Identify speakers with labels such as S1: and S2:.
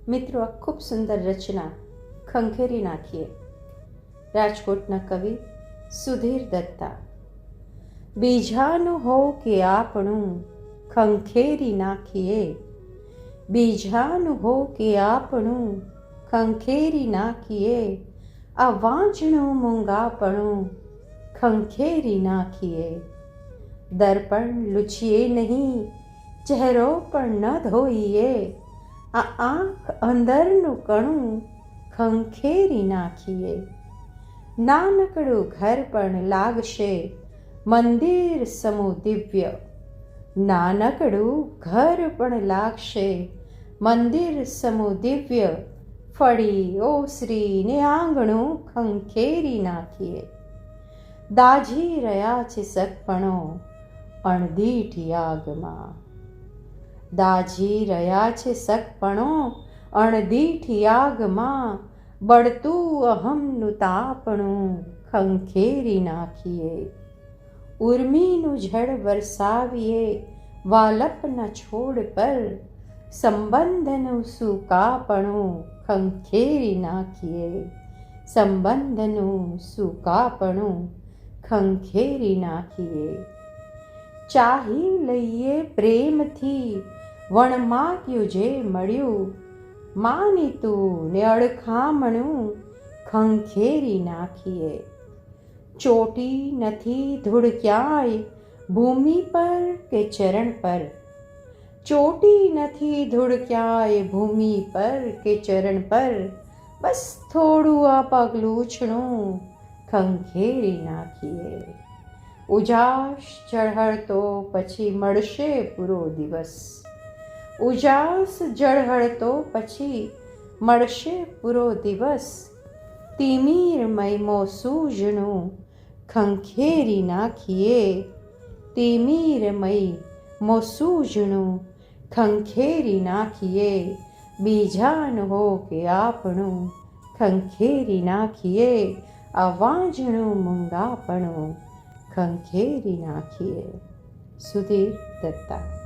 S1: મિત્રો, આ ખૂબ સુંદર રચના ખંખેરી નાખીએ. રાજકોટના કવિ સુધીર દત્તા. બીજાનું હો કે આપણું ખંખેરી નાખીએ, બીજાનું હો કે આપણું ખંખેરી નાખીએ, આ વાંચણું મૂંગાપણું ખંખેરી નાખીએ. દર્પણ લૂછીએ નહીં, ચહેરો પણ ન ધોઈએ, આ આંખ અંદરનું કણું ખંખેરી નાખીએ. નાનકડું ઘર પણ લાગશે મંદિર સમૂહ દિવ્ય, નાનકડું ઘર પણ લાગશે મંદિર સમૂહ દિવ્ય, ફળી ઓસરી ને આંગણું ખંખેરી નાખીએ. દાઝી રહ્યા છે સગપણો અણદીઠ યાગમાં, દાઝી રહ્યા છે સગપણો અણદીઠ યાગમાં, બળતું અહમનું તાપણું ખંખેરી નાખીએ. ઉર્મીનું જળ વરસાવીએ વાલપના છોડ પર, સંબંધનું સૂકાપણું ખંખેરી નાખીએ, સંબંધનું સૂકાપણું ખંખેરી નાખીએ. ચાહી લઈએ પ્રેમથી વણમાગ્યું જે મળ્યું, માનીતું ને અડખામણું ખંખેરી નાખીએ. ચોટી નથી ધૂળ ક્યાંય ભૂમિ પર કે ચરણ પર, ચોટી નથી ધૂળ ક્યાંય ભૂમિ પર કે ચરણ પર, બસ થોડું આ પગલુંછણું ખંખેરી નાખીએ. ઉજાસ ઝળહળતો પછી મળશે પૂરો દિવસ, ઉજાસ ઝળહળતો પછી મળશે પૂરો દિવસ, તિમિરમય મોસૂજનું ખંખેરી નાખીએ, તિમિરમય મોસૂજનું ખંખેરી નાખીએ. બીજાનું હો કે આપણું ખંખેરી નાખીએ, આ વાંઝણું મૂંગાપણું ખંખેરી નાખીએ. સુધીર દત્તા.